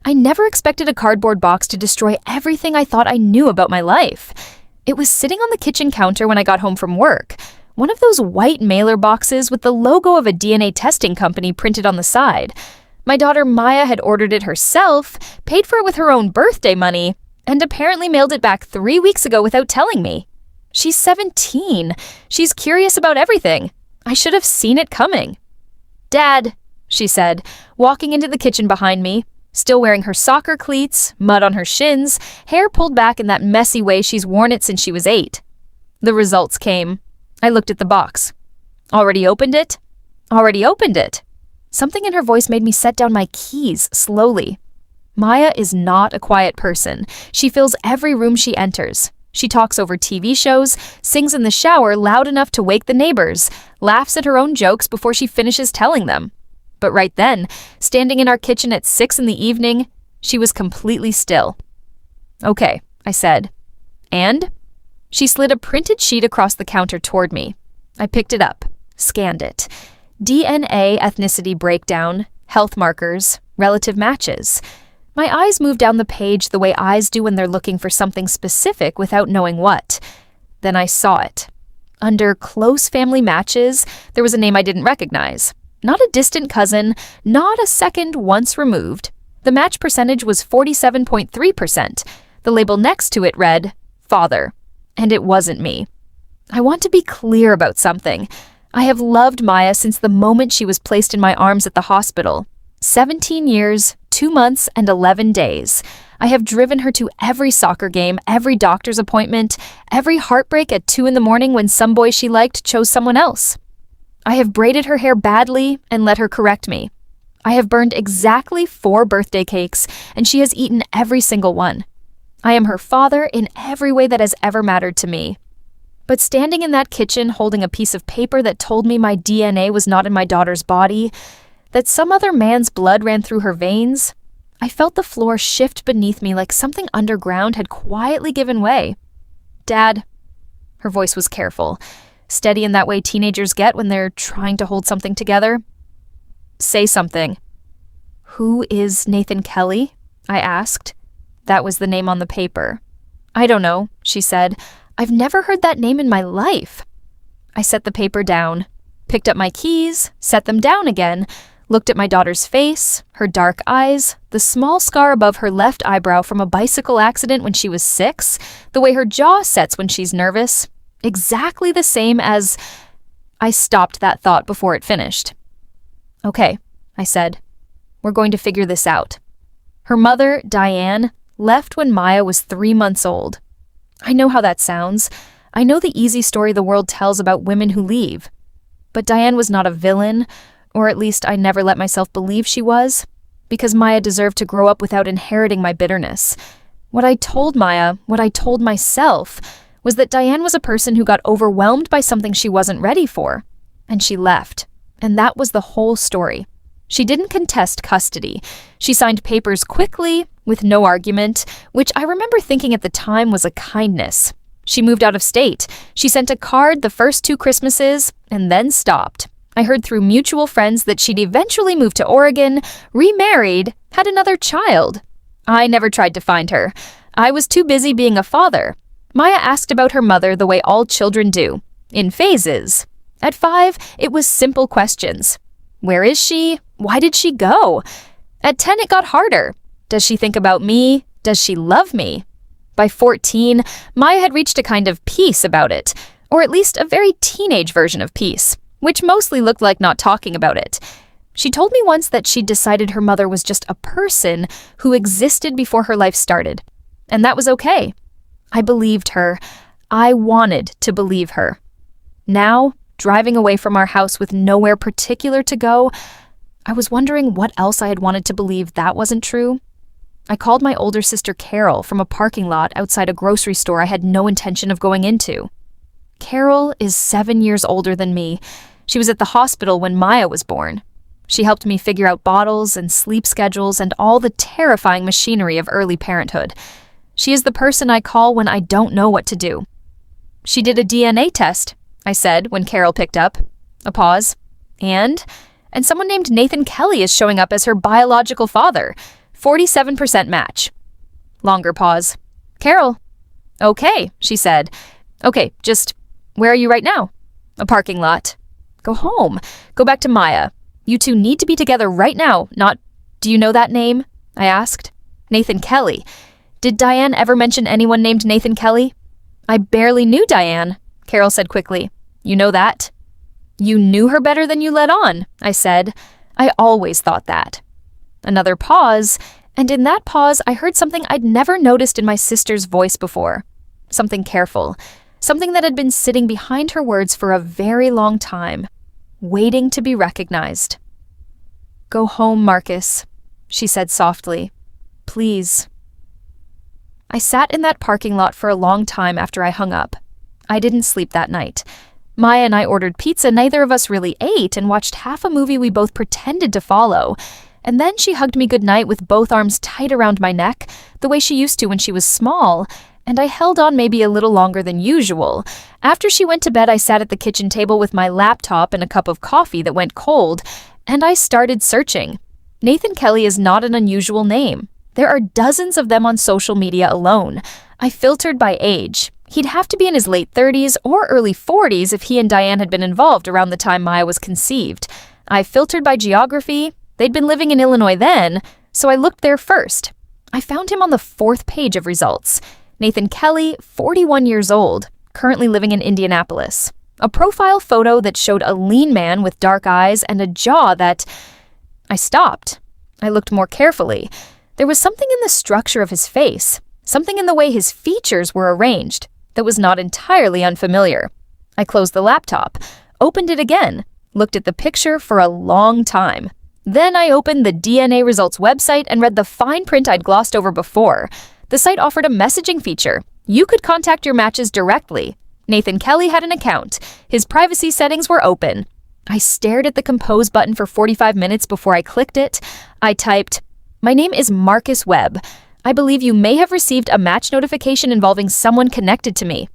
I never expected a cardboard box to destroy everything I thought I knew about my life. It was sitting on the kitchen counter when I got home from work. One of those white mailer boxes with the logo of a DNA testing company printed on the side. My daughter Maya had ordered it herself, paid for it with her own birthday money, and apparently mailed it back 3 weeks ago without telling me. She's 17. She's curious about everything. I should have seen it coming. "Dad," she said, walking into the kitchen behind me, still wearing her soccer cleats, mud on her shins, hair pulled back in that messy way she's worn it since she was 8. The results came. I looked at the box. "Already opened it?" "Already opened it." Something in her voice made me set down my keys slowly. Maya is not a quiet person. She fills every room she enters. She talks over TV shows, sings in the shower loud enough to wake the neighbors, laughs at her own jokes before she finishes telling them. But right then, standing in our kitchen at 6 in the evening, she was completely still. "Okay," I said. "And?" She slid a printed sheet across the counter toward me. I picked it up, scanned it. DNA ethnicity breakdown, health markers, relative matches. My eyes moved down the page the way eyes do when they're looking for something specific without knowing what. Then I saw it. Under close family matches, there was a name I didn't recognize. Not a distant cousin, not a second once removed. The match percentage was 47.3%. The label next to it read, "Father." And it wasn't me. I want to be clear about something. I have loved Maya since the moment she was placed in my arms at the hospital. 17 years, 2 months, and 11 days. I have driven her to every soccer game, every doctor's appointment, every heartbreak at 2 in the morning when some boy she liked chose someone else. I have braided her hair badly and let her correct me. I have burned exactly 4 birthday cakes, and she has eaten every single one. I am her father in every way that has ever mattered to me. But standing in that kitchen holding a piece of paper that told me my DNA was not in my daughter's body, that some other man's blood ran through her veins, I felt the floor shift beneath me like something underground had quietly given way. "Dad," her voice was careful, steady in that way teenagers get when they're trying to hold something together. "Say something." "Who is Nathan Kelly?" I asked. That was the name on the paper. "I don't know," she said. "I've never heard that name in my life." I set the paper down, picked up my keys, set them down again, looked at my daughter's face, her dark eyes, the small scar above her left eyebrow from a bicycle accident when she was 6, the way her jaw sets when she's nervous, exactly the same as... I stopped that thought before it finished. "Okay," I said. "We're going to figure this out. Her mother, Diane, left when Maya was 3 months old. I know how that sounds. I know the easy story the world tells about women who leave. But Diane was not a villain, or at least I never let myself believe she was, because Maya deserved to grow up without inheriting my bitterness. What I told Maya, what I told myself, was that Diane was a person who got overwhelmed by something she wasn't ready for, and she left. And that was the whole story. She didn't contest custody. She signed papers quickly, with no argument, which I remember thinking at the time was a kindness. She moved out of state. She sent a card the first 2 Christmases, and then stopped. I heard through mutual friends that she'd eventually moved to Oregon, remarried, had another child. I never tried to find her. I was too busy being a father. Maya asked about her mother the way all children do, in phases. At 5, it was simple questions. Where is she? Why did she go? At 10, it got harder. Does she think about me? Does she love me? By 14, Maya had reached a kind of peace about it, or at least a very teenage version of peace, which mostly looked like not talking about it. She told me once that she'd decided her mother was just a person who existed before her life started, and that was okay. I believed her. I wanted to believe her. Now, driving away from our house with nowhere particular to go, I was wondering what else I had wanted to believe that wasn't true. I called my older sister Carol from a parking lot outside a grocery store I had no intention of going into. Carol is 7 years older than me. She was at the hospital when Maya was born. She helped me figure out bottles and sleep schedules and all the terrifying machinery of early parenthood. She is the person I call when I don't know what to do. "She did a DNA test," I said when Carol picked up. A pause. And someone named Nathan Kelly is showing up as her biological father. 47% match. Longer pause. Carol. Okay, she said. Okay, just, where are you right now? A parking lot. Go home. Go back to Maya. You two need to be together right now, not, do you know that name? I asked. Nathan Kelly. Did Diane ever mention anyone named Nathan Kelly? I barely knew Diane, Carol said quickly. You know that? You knew her better than you let on, I said. I always thought that. Another pause, and in that pause I heard something I'd never noticed in my sister's voice before. Something careful. Something that had been sitting behind her words for a very long time, waiting to be recognized. Go home, Marcus, she said softly. Please. I sat in that parking lot for a long time after I hung up. I didn't sleep that night. Maya and I ordered pizza neither of us really ate and watched half a movie we both pretended to follow. And then she hugged me goodnight with both arms tight around my neck, the way she used to when she was small, and I held on maybe a little longer than usual. After she went to bed, I sat at the kitchen table with my laptop and a cup of coffee that went cold, and I started searching. Nathan Kelly is not an unusual name. There are dozens of them on social media alone. I filtered by age. He'd have to be in his late 30s or early 40s if he and Diane had been involved around the time Maya was conceived. I filtered by geography. They'd been living in Illinois then, so I looked there first. I found him on the 4th page of results. Nathan Kelly, 41 years old, currently living in Indianapolis. A profile photo that showed a lean man with dark eyes and a jaw that... I stopped. I looked more carefully. There was something in the structure of his face, something in the way his features were arranged, that was not entirely unfamiliar. I closed the laptop, opened it again, looked at the picture for a long time. Then I opened the DNA results website and read the fine print I'd glossed over before. The site offered a messaging feature. You could contact your matches directly. Nathan Kelly had an account. His privacy settings were open. I stared at the compose button for 45 minutes before I clicked it. I typed, "My name is Marcus Webb. I believe you may have received a match notification involving someone connected to me.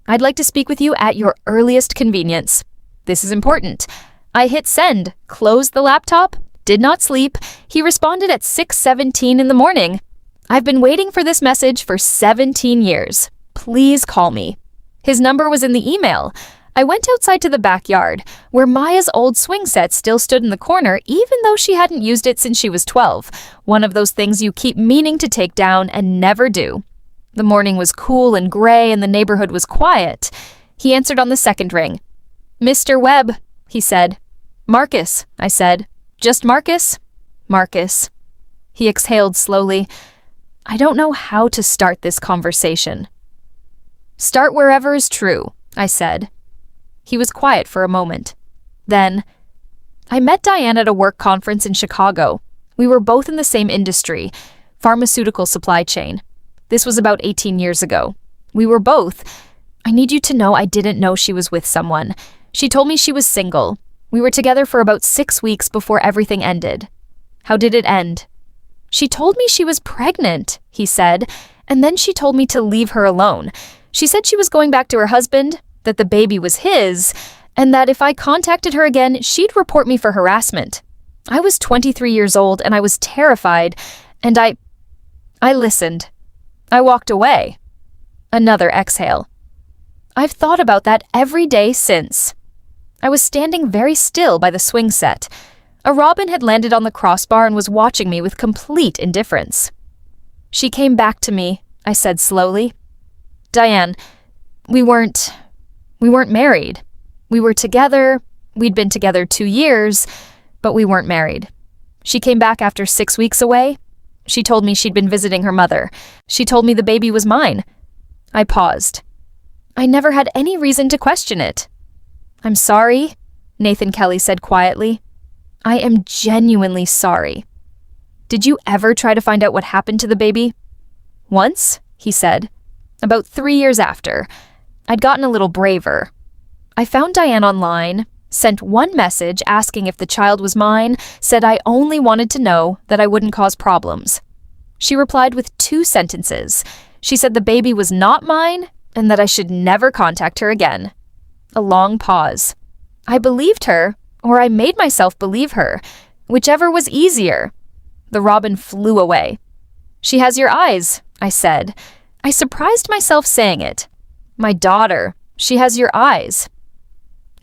I'd like to speak with you at your earliest convenience. This is important." I hit send, closed the laptop, did not sleep. He responded at 6:17 in the morning. I've been waiting for this message for 17 years. Please call me. His number was in the email. I went outside to the backyard, where Maya's old swing set still stood in the corner even though she hadn't used it since she was 12, one of those things you keep meaning to take down and never do. The morning was cool and gray and the neighborhood was quiet. He answered on the second ring. "Mr. Webb," he said. "Marcus," I said. "Just Marcus?" "Marcus." He exhaled slowly. I don't know how to start this conversation. "Start wherever is true," I said. He was quiet for a moment. Then, I met Diane at a work conference in Chicago. We were both in the same industry, pharmaceutical supply chain. This was about 18 years ago. We were both. I need you to know I didn't know she was with someone. She told me she was single. We were together for about 6 weeks before everything ended. How did it end? She told me she was pregnant, he said, and then she told me to leave her alone. She said she was going back to her husband, that the baby was his, and that if I contacted her again, she'd report me for harassment. I was 23 years old and I was terrified, and I listened. I walked away. Another exhale. I've thought about that every day since. I was standing very still by the swing set. A robin had landed on the crossbar and was watching me with complete indifference. She came back to me, I said slowly. "Diane, we weren't married. We were together, we'd been together 2 years, but we weren't married. She came back after 6 weeks away. She told me she'd been visiting her mother. She told me the baby was mine." I paused. I never had any reason to question it. "I'm sorry," Nathan Kelly said quietly. "I am genuinely sorry. Did you ever try to find out what happened to the baby?" "Once," he said. "About 3 years after. I'd gotten a little braver. I found Diane online, sent one message asking if the child was mine, said I only wanted to know that I wouldn't cause problems. She replied with 2 sentences. She said the baby was not mine and that I should never contact her again. A long pause. I believed her, or I made myself believe her, whichever was easier. The robin flew away. "She has your eyes," I said. I surprised myself saying it. "My daughter, she has your eyes."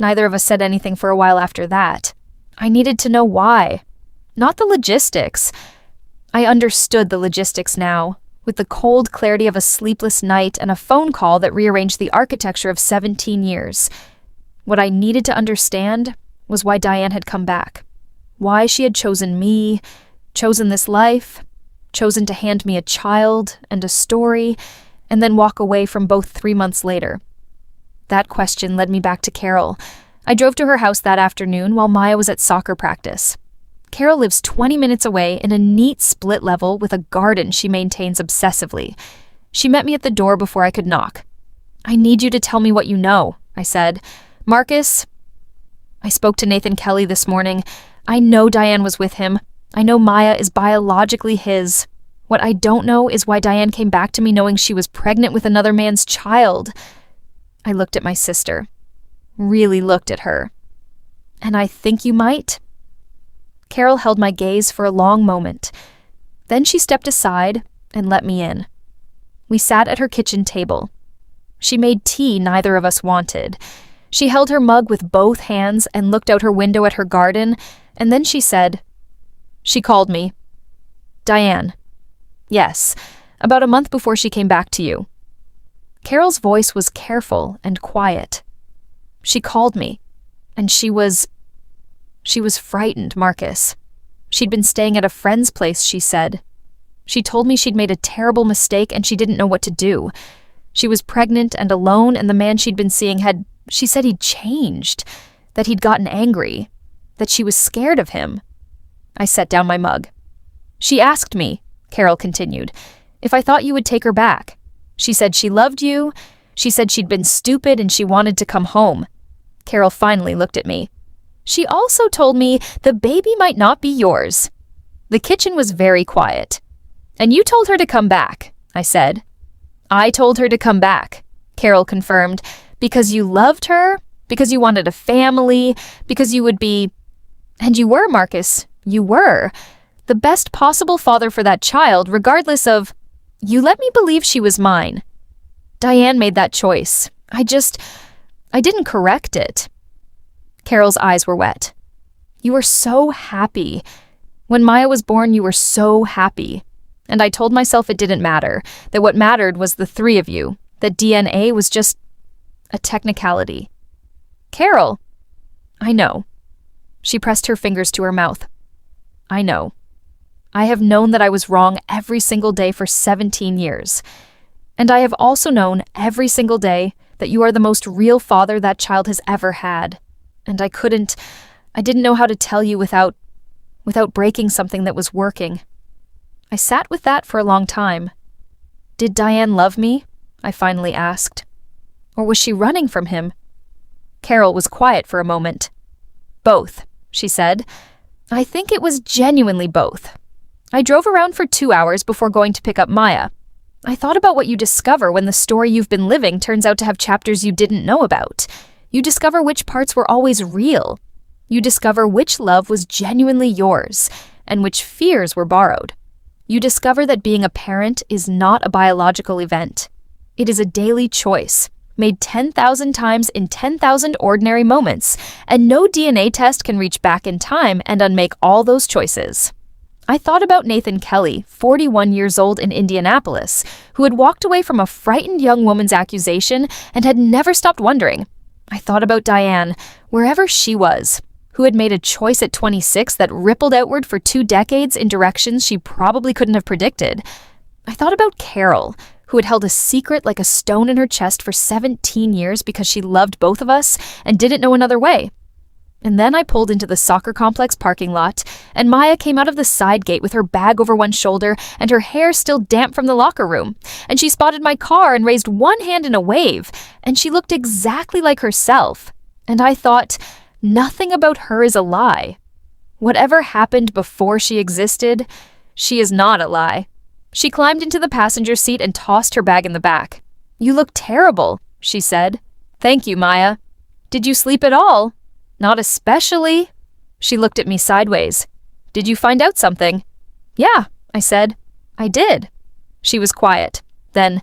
Neither of us said anything for a while after that. I needed to know why. Not the logistics. I understood the logistics now, with the cold clarity of a sleepless night and a phone call that rearranged the architecture of 17 years. What I needed to understand was why Diane had come back. Why she had chosen me, chosen this life, chosen to hand me a child and a story, and then walk away from both 3 months later. That question led me back to Carol. I drove to her house that afternoon while Maya was at soccer practice. Carol lives 20 minutes away in a neat split level with a garden she maintains obsessively. She met me at the door before I could knock. "I need you to tell me what you know," I said. "Marcus, I spoke to Nathan Kelly this morning. I know Diane was with him. I know Maya is biologically his. What I don't know is why Diane came back to me knowing she was pregnant with another man's child." I looked at my sister. Really looked at her. "And I think you might?" Carol held my gaze for a long moment. Then she stepped aside and let me in. We sat at her kitchen table. She made tea neither of us wanted. She held her mug with both hands and looked out her window at her garden, and then she said, "She called me. Diane. Yes, about a month before she came back to you." Carol's voice was careful and quiet. "She called me, and she was frightened, Marcus. She'd been staying at a friend's place, she said. She told me she'd made a terrible mistake and she didn't know what to do. She was pregnant and alone, and the man she'd been seeing she said he'd changed, that he'd gotten angry, that she was scared of him." I set down my mug. "She asked me," Carol continued, "if I thought you would take her back. She said she loved you. She said she'd been stupid and she wanted to come home." Carol finally looked at me. "She also told me the baby might not be yours." The kitchen was very quiet. "And you told her to come back," I said. "I told her to come back," Carol confirmed, "because you loved her, because you wanted a family, because you would be—" "And you were, Marcus, you were. The best possible father for that child, regardless of— You let me believe she was mine. Diane made that choice. I didn't correct it." Carol's eyes were wet. "You were so happy. When Maya was born, you were so happy. And I told myself it didn't matter, that what mattered was the three of you, that DNA was just a technicality." "Carol." "I know." She pressed her fingers to her mouth. "I know. I have known that I was wrong every single day for 17 years. And I have also known every single day that you are the most real father that child has ever had. And I didn't know how to tell you without breaking something that was working." I sat with that for a long time. "Did Diane love me?" I finally asked. "Or was she running from him?" Carol was quiet for a moment. "Both," she said. "I think it was genuinely both. I drove around for 2 hours before going to pick up Maya. I thought about what you discover when the story you've been living turns out to have chapters you didn't know about. You discover which parts were always real. You discover which love was genuinely yours, and which fears were borrowed. You discover that being a parent is not a biological event. It is a daily choice, made 10,000 times in 10,000 ordinary moments, and no DNA test can reach back in time and unmake all those choices." I thought about Nathan Kelly, 41 years old in Indianapolis, who had walked away from a frightened young woman's accusation and had never stopped wondering. I thought about Diane, wherever she was, who had made a choice at 26 that rippled outward for 2 decades in directions she probably couldn't have predicted. I thought about Carol, who had held a secret like a stone in her chest for 17 years because she loved both of us and didn't know another way. And then I pulled into the soccer complex parking lot, and Maya came out of the side gate with her bag over one shoulder and her hair still damp from the locker room. And she spotted my car and raised one hand in a wave, and she looked exactly like herself. And I thought, nothing about her is a lie. Whatever happened before she existed, she is not a lie. She climbed into the passenger seat and tossed her bag in the back. "You look terrible," she said. "Thank you, Maya." "Did you sleep at all?" "Not especially." She looked at me sideways. "Did you find out something?" Yeah, I said. I did. She was quiet. Then,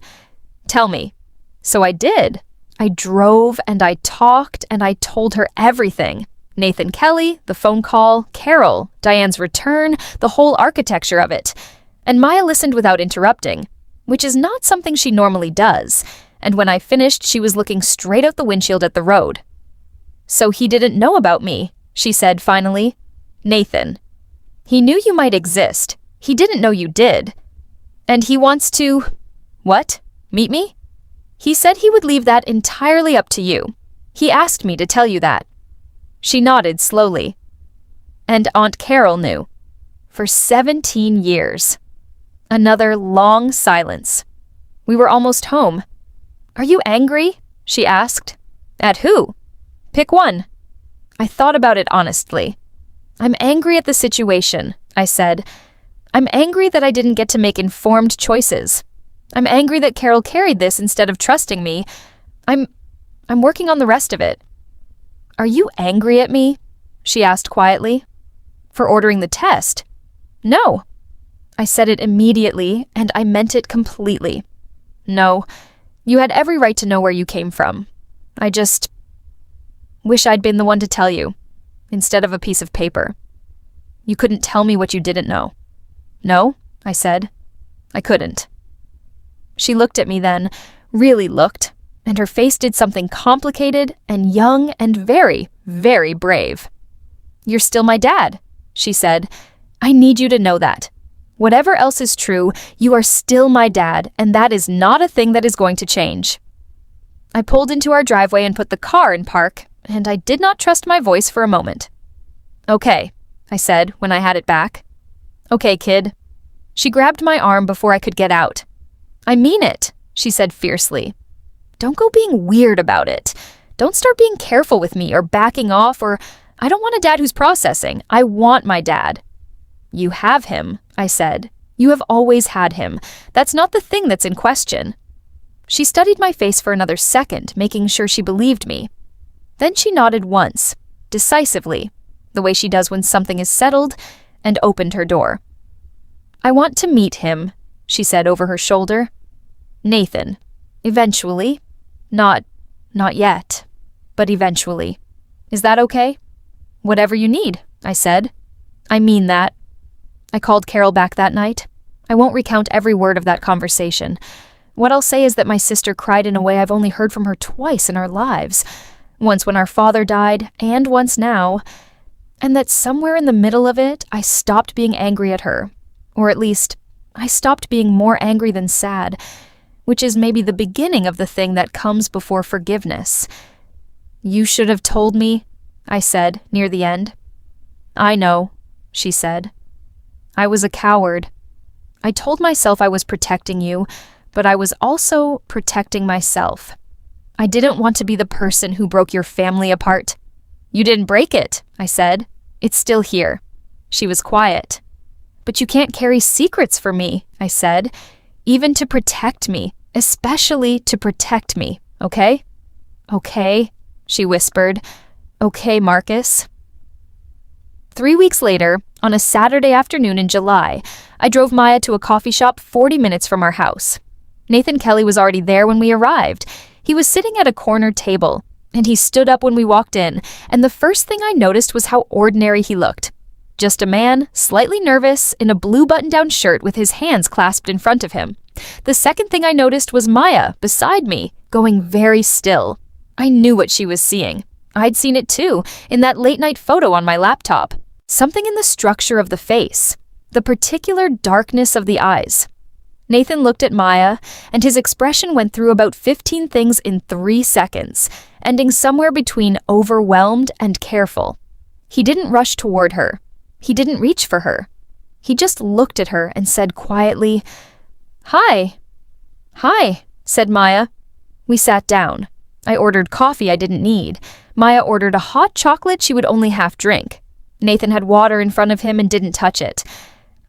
tell me. So I did. I drove and I talked and I told her everything. Nathan Kelly, the phone call, Carol, Diane's return, the whole architecture of it. And Maya listened without interrupting, which is not something she normally does. And when I finished, she was looking straight out the windshield at the road. So he didn't know about me, she said finally. Nathan. He knew you might exist. He didn't know you did. And he wants to… What? Meet me? He said he would leave that entirely up to you. He asked me to tell you that. She nodded slowly. And Aunt Carol knew. For 17 years. Another long silence. We were almost home. Are you angry? She asked. At who? Pick one. I thought about it honestly. I'm angry at the situation, I said. I'm angry that I didn't get to make informed choices. I'm angry that Carol carried this instead of trusting me. I'm working on the rest of it. Are you angry at me? She asked quietly. For ordering the test? No. I said it immediately, and I meant it completely. No, you had every right to know where you came from. I just wish I'd been the one to tell you, instead of a piece of paper. You couldn't tell me what you didn't know. No, I said. I couldn't. She looked at me then, really looked, and her face did something complicated and young and very, very brave. You're still my dad, she said. I need you to know that. Whatever else is true, you are still my dad, and that is not a thing that is going to change. I pulled into our driveway and put the car in park, and I did not trust my voice for a moment. Okay, I said when I had it back. Okay, kid. She grabbed my arm before I could get out. I mean it, she said fiercely. Don't go being weird about it. Don't start being careful with me or backing off or… I don't want a dad who's processing. I want my dad. You have him, I said. You have always had him. That's not the thing that's in question. She studied my face for another second, making sure she believed me. Then she nodded once, decisively, the way she does when something is settled, and opened her door. I want to meet him, she said over her shoulder. Nathan. Eventually. Not yet, but eventually. Is that okay? Whatever you need, I said. I mean that. I called Carol back that night. I won't recount every word of that conversation. What I'll say is that my sister cried in a way I've only heard from her twice in our lives. Once when our father died, and once now. And that somewhere in the middle of it, I stopped being angry at her. Or at least, I stopped being more angry than sad, which is maybe the beginning of the thing that comes before forgiveness. You should have told me, I said near the end. I know, she said. I was a coward. I told myself I was protecting you, but I was also protecting myself. I didn't want to be the person who broke your family apart. You didn't break it, I said. It's still here. She was quiet. But you can't carry secrets for me, I said, even to protect me, especially to protect me, okay? Okay, she whispered. Okay, Marcus. 3 weeks later, on a Saturday afternoon in July, I drove Maya to a coffee shop 40 minutes from our house. Nathan Kelly was already there when we arrived. He was sitting at a corner table, and he stood up when we walked in, and the first thing I noticed was how ordinary he looked. Just a man, slightly nervous, in a blue button-down shirt with his hands clasped in front of him. The second thing I noticed was Maya, beside me, going very still. I knew what she was seeing. I'd seen it too, in that late-night photo on my laptop. Something in the structure of the face, the particular darkness of the eyes. Nathan looked at Maya, and his expression went through about 15 things in 3 seconds, ending somewhere between overwhelmed and careful. He didn't rush toward her. He didn't reach for her. He just looked at her and said quietly, "Hi." "Hi," said Maya. We sat down. I ordered coffee I didn't need. Maya ordered a hot chocolate she would only half drink. Nathan had water in front of him and didn't touch it.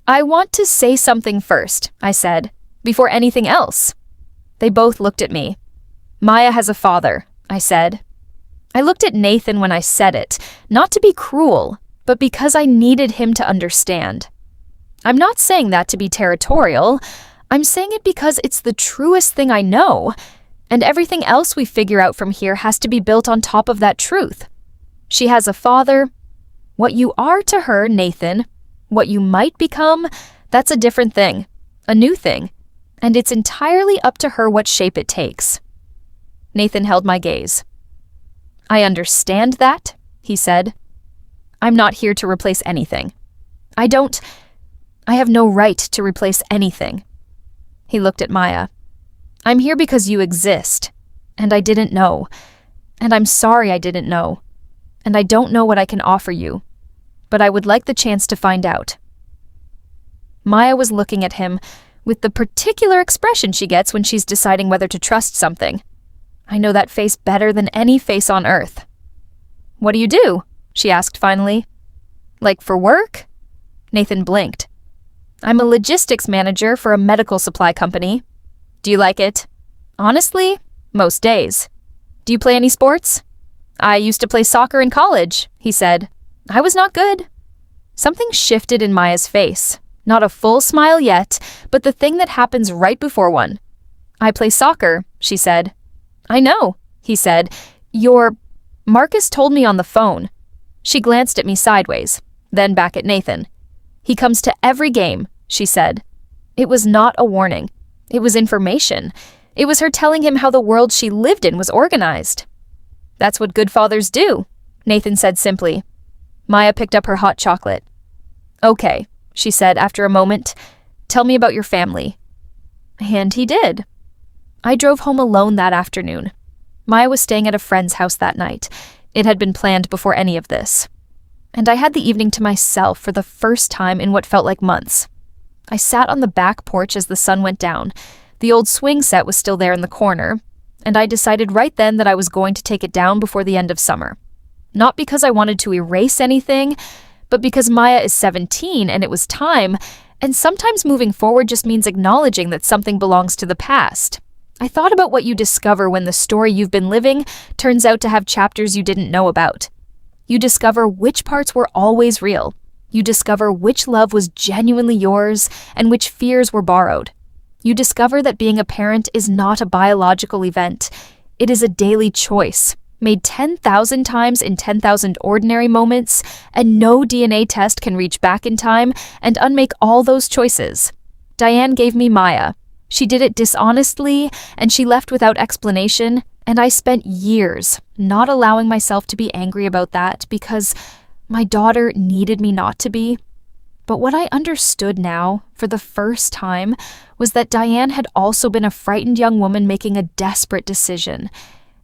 "I want to say something first," I said, "before anything else." They both looked at me. "Maya has a father," I said. I looked at Nathan when I said it, not to be cruel, but because I needed him to understand. I'm not saying that to be territorial. I'm saying it because it's the truest thing I know, and everything else we figure out from here has to be built on top of that truth. She has a father. What you are to her, Nathan, what you might become, that's a different thing, a new thing, and it's entirely up to her what shape it takes. Nathan held my gaze. I understand that, he said. I'm not here to replace anything. I have no right to replace anything. He looked at Maya. I'm here because you exist, and I didn't know, and I'm sorry I didn't know, and I don't know what I can offer you, but I would like the chance to find out. Maya was looking at him with the particular expression she gets when she's deciding whether to trust something. I know that face better than any face on earth. What do? She asked finally. Like for work? Nathan blinked. I'm a logistics manager for a medical supply company. Do you like it? Honestly, most days. Do you play any sports? I used to play soccer in college, he said. I was not good. Something shifted in Maya's face. Not a full smile yet, but the thing that happens right before one. I play soccer, she said. I know, he said. Marcus told me on the phone. She glanced at me sideways, then back at Nathan. He comes to every game, she said. It was not a warning. It was information. It was her telling him how the world she lived in was organized. That's what good fathers do, Nathan said simply. Maya picked up her hot chocolate. Okay, she said after a moment. Tell me about your family. And he did. I drove home alone that afternoon. Maya was staying at a friend's house that night. It had been planned before any of this. And I had the evening to myself for the first time in what felt like months. I sat on the back porch as the sun went down. The old swing set was still there in the corner, and I decided right then that I was going to take it down before the end of summer. Not because I wanted to erase anything, but because Maya is 17 and it was time, and sometimes moving forward just means acknowledging that something belongs to the past. I thought about what you discover when the story you've been living turns out to have chapters you didn't know about. You discover which parts were always real. You discover which love was genuinely yours and which fears were borrowed. You discover that being a parent is not a biological event. It is a daily choice, made 10,000 times in 10,000 ordinary moments, and no DNA test can reach back in time and unmake all those choices. Diane gave me Maya. She did it dishonestly, and she left without explanation, and I spent years not allowing myself to be angry about that because my daughter needed me not to be. But what I understood now, for the first time, was that Diane had also been a frightened young woman making a desperate decision,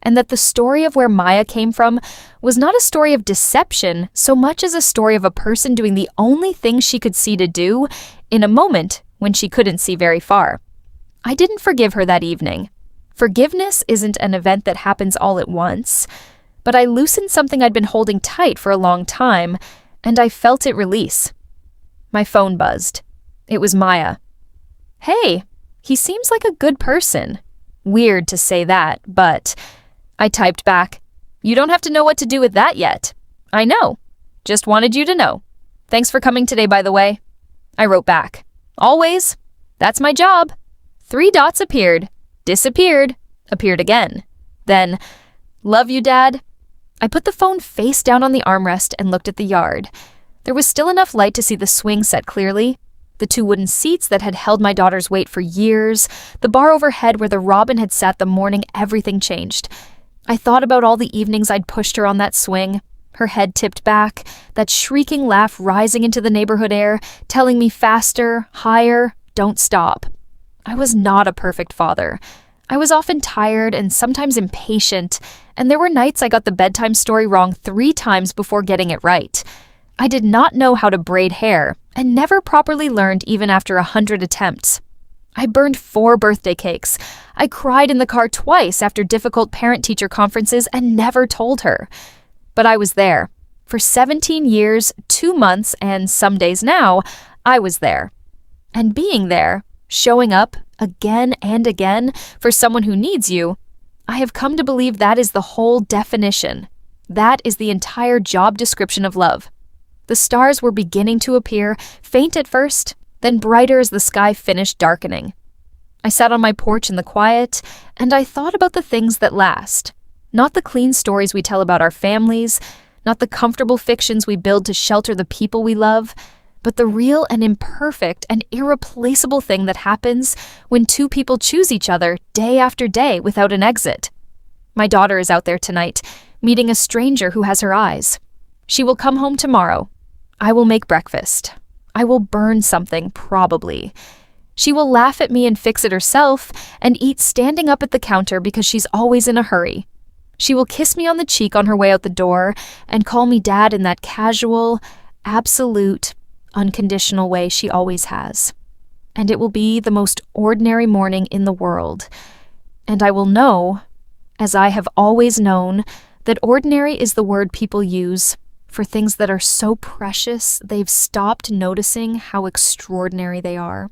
and that the story of where Maya came from was not a story of deception so much as a story of a person doing the only thing she could see to do in a moment when she couldn't see very far. I didn't forgive her that evening. Forgiveness isn't an event that happens all at once, but I loosened something I'd been holding tight for a long time, and I felt it release. My phone buzzed. It was Maya. Hey, he seems like a good person. Weird to say that, but I typed back, you don't have to know what to do with that yet. I know. Just wanted you to know. Thanks for coming today, by the way. I wrote back, always. That's my job. 3 dots appeared, disappeared, appeared again. Then, love you, Dad. I put the phone face down on the armrest and looked at the yard. There was still enough light to see the swing set clearly, the 2 wooden seats that had held my daughter's weight for years, the bar overhead where the robin had sat the morning everything changed. I thought about all the evenings I'd pushed her on that swing, her head tipped back, that shrieking laugh rising into the neighborhood air, telling me faster, higher, don't stop. I was not a perfect father. I was often tired and sometimes impatient, and there were nights I got the bedtime story wrong 3 times before getting it right. I did not know how to braid hair, and never properly learned even after 100 attempts. I burned 4 birthday cakes. I cried in the car twice after difficult parent-teacher conferences and never told her. But I was there. For 17 years, 2 months, and some days now, I was there. And being there, showing up again and again for someone who needs you, I have come to believe that is the whole definition. That is the entire job description of love. The stars were beginning to appear, faint at first, then brighter as the sky finished darkening. I sat on my porch in the quiet, and I thought about the things that last. Not the clean stories we tell about our families, not the comfortable fictions we build to shelter the people we love, but the real and imperfect and irreplaceable thing that happens when two people choose each other day after day without an exit. My daughter is out there tonight, meeting a stranger who has her eyes. She will come home tomorrow. I will make breakfast. I will burn something, probably. She will laugh at me and fix it herself and eat standing up at the counter because she's always in a hurry. She will kiss me on the cheek on her way out the door and call me dad in that casual, absolute, unconditional way she always has. And it will be the most ordinary morning in the world. And I will know, as I have always known, that ordinary is the word people use for things that are so precious they've stopped noticing how extraordinary they are.